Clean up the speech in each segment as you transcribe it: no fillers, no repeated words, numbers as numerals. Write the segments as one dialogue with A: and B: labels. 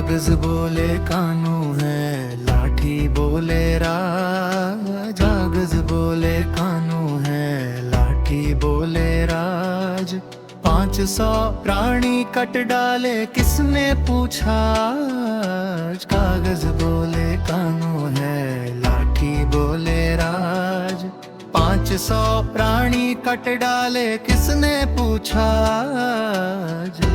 A: कागज बोले कानून है, लाठी बोले राज। कागज बोले कानून है, लाठी बोले राज। 500 प्राणी कट डाले, किसने पूछा आज? कागज बोले कानून है, लाठी बोले राज। 500 प्राणी कट डाले, किसने पूछा आज?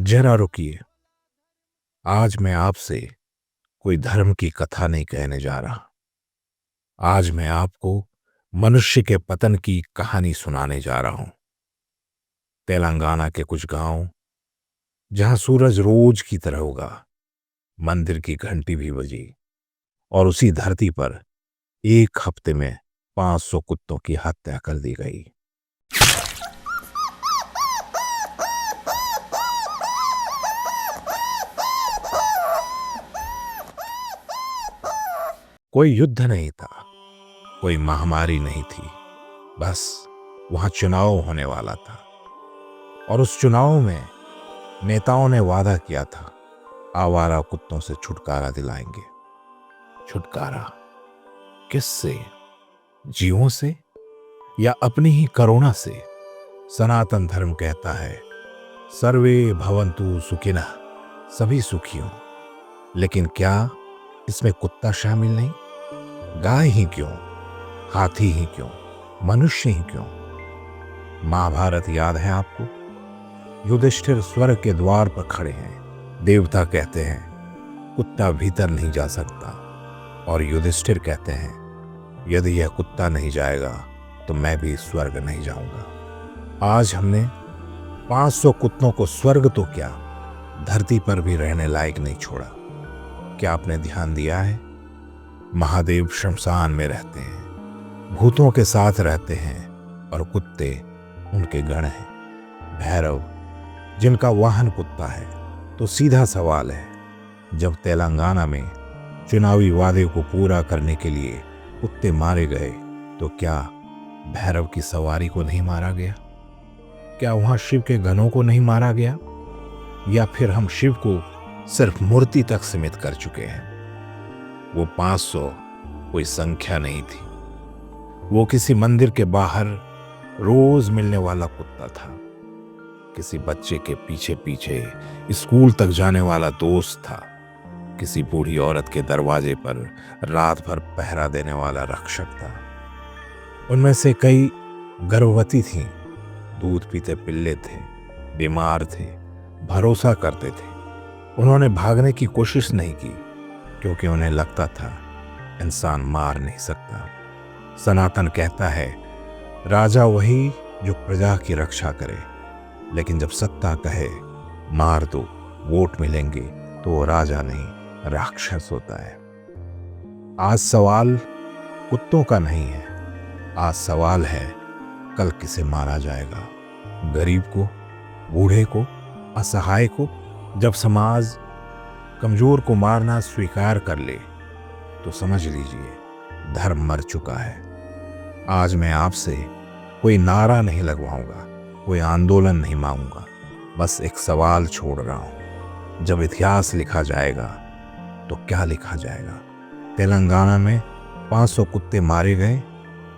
B: जरा रुकिए, आज मैं आपसे कोई धर्म की कथा नहीं कहने जा रहा। आज मैं आपको मनुष्य के पतन की कहानी सुनाने जा रहा हूं। तेलंगाना के कुछ गांव, जहां सूरज रोज की तरह उगा, मंदिर की घंटी भी बजी और उसी धरती पर एक हफ्ते में 500 कुत्तों की हत्या कर दी गई। कोई युद्ध नहीं था, कोई महामारी नहीं थी, बस वहां चुनाव होने वाला था। और उस चुनाव में नेताओं ने वादा किया था, आवारा कुत्तों से छुटकारा दिलाएंगे। छुटकारा किससे? जीवों से या अपनी ही करुणा से? सनातन धर्म कहता है, सर्वे भवन्तु सुखिनः, सभी सुखी हों। लेकिन क्या इसमें कुत्ता शामिल नहीं? गाय ही क्यों, हाथी ही क्यों, मनुष्य ही क्यों? महाभारत याद है आपको? युधिष्ठिर स्वर्ग के द्वार पर खड़े हैं। देवता कहते हैं कुत्ता भीतर नहीं जा सकता, और युधिष्ठिर कहते हैं यदि यह कुत्ता नहीं जाएगा तो मैं भी स्वर्ग नहीं जाऊंगा। आज हमने 500 कुत्तों को स्वर्ग तो क्या, धरती पर भी रहने लायक नहीं छोड़ा। क्या आपने ध्यान दिया है? महादेव शमशान में रहते हैं, भूतों के साथ रहते हैं, और कुत्ते उनके गण हैं। भैरव जिनका वाहन कुत्ता है। तो सीधा सवाल है, जब तेलंगाना में चुनावी वादे को पूरा करने के लिए कुत्ते मारे गए, तो क्या भैरव की सवारी को नहीं मारा गया? क्या वहां शिव के गणों को नहीं मारा गया? या फिर हम शिव को सिर्फ मूर्ति तक सीमित कर चुके हैं? वो 500 कोई संख्या नहीं थी, वो किसी मंदिर के बाहर रोज मिलने वाला कुत्ता था। किसी बच्चे के पीछे पीछे स्कूल तक जाने वाला दोस्त था। किसी बूढ़ी औरत के दरवाजे पर रात भर पहरा देने वाला रक्षक था। उनमें से कई गर्भवती थीं, दूध पीते पिल्ले थे, बीमार थे, भरोसा करते थे। उन्होंने भागने की कोशिश नहीं की, क्योंकि उन्हें लगता था इंसान मार नहीं सकता। सनातन कहता है, राजा वही जो प्रजा की रक्षा करे, लेकिन जब सत्ता कहे मार दो, वोट मिलेंगे, तो वो राजा नहीं राक्षस होता है। आज सवाल कुत्तों का नहीं है, आज सवाल है कल किसे मारा जाएगा? गरीब को, बूढ़े को, असहाय को? जब समाज कमजोर को मारना स्वीकार कर ले, तो समझ लीजिए धर्म मर चुका है। आज मैं आपसे कोई नारा नहीं लगवाऊंगा, कोई आंदोलन नहीं मांगूंगा, बस एक सवाल छोड़ रहा हूं। जब इतिहास लिखा जाएगा तो क्या लिखा जाएगा? तेलंगाना में 500 कुत्ते मारे गए,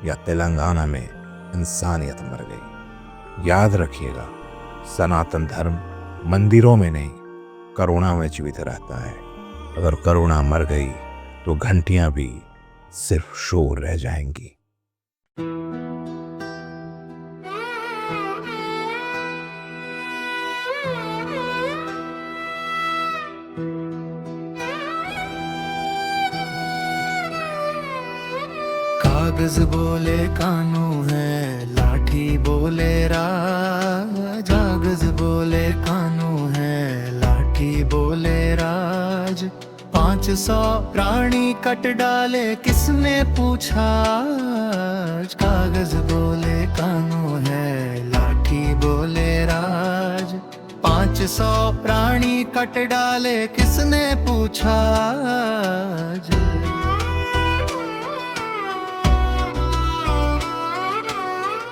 B: या तेलंगाना में इंसानियत मर गई? याद रखिएगा, सनातन धर्म मंदिरों में नहीं, करुणा में जीवित रहता है। अगर करुणा मर गई तो घंटियां भी सिर्फ शोर रह जाएंगी।
A: कागज बोले कानून है, लाठी बोले राज। कागज बोले कानून है, लाठी बोले राज। 500 प्राणी कट डाले, किसने पूछा आज? कागज बोले कानून है, लाठी बोले राज। 500 प्राणी कट डाले, किसने पूछा आज?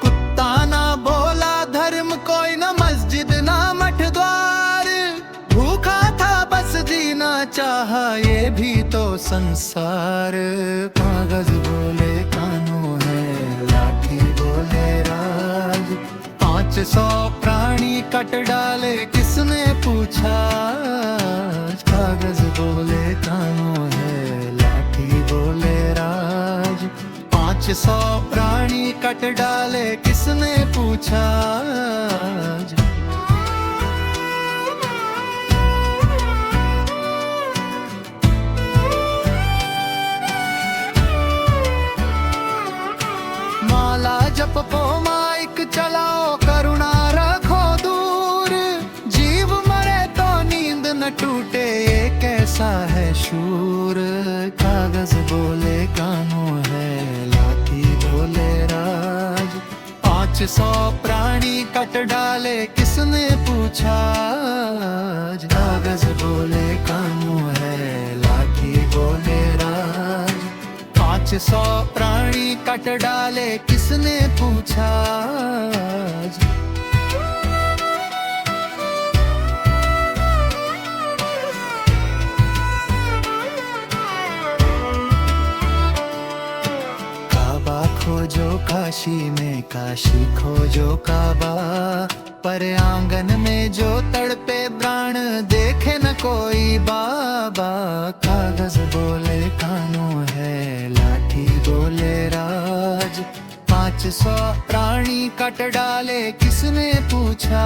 A: कुत्ता ना बोला धर्म को संसार। कागज बोले कानून है, लाठी बोले राज। 500 प्राणी कट डाले, किसने पूछा? कागज बोले कानून है, लाठी बोले राज। 500 प्राणी कट डाले, किसने पूछा? माला जपो, माइक चलाओ, करुणा रखो दूर। जीव मरे तो नींद न टूटे, ये कैसा है शूर। कागज बोले कानून है, लाठी बोले राज। 500 प्राणी कट डाले, किसने पूछा? कागज बोले कानून है, लाठी बोले राज। 500 प्राणी कट डाले, किसने पूछा? काबा खोजो काशी में, काशी खोजो काबा। पर आंगन में जो तड़पे प्राण, देखे न कोई बाबा। कागज बोले कानून है, लाठी बोले राज। 500 प्राणी कट डाले, किसने पूछा?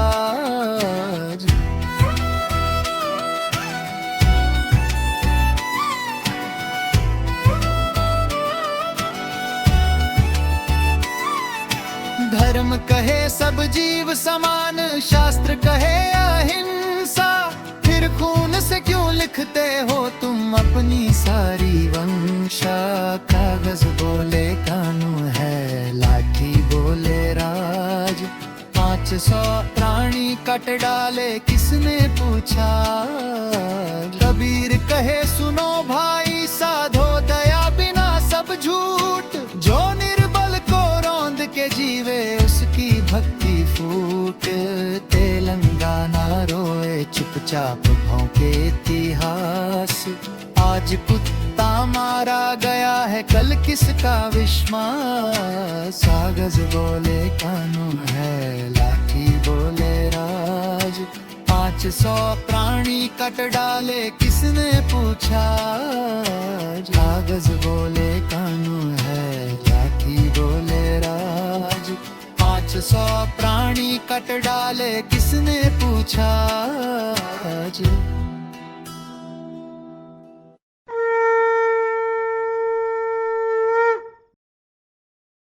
A: धर्म कहे सब जीव समान, शास्त्र कहे अहिंसा। फिर खून से क्यों लिखते हो तुम अपनी सारी वंशा? कागज बोले कानून है, लाठी बोले राज। 500 प्राणी कट डाले, किसने पूछा? कबीर कहे सुनो भाई, साधो दया बिना सब झूठ। जो निर्बल को रौंद के जीवे, उसकी भक्ति फूट। तेलंगाना रोए चुपचाप भौंके इतिहास। आज कुत्ता मारा गया है, कल किसका विश्वास? कागज बोले कानून है, लाठी बोले राज। 500 प्राणी कट डाले, किसने पूछा? कागज बोले कानून है, लाठी बोले राज। 500 प्राणी कट डाले, किसने पूछा?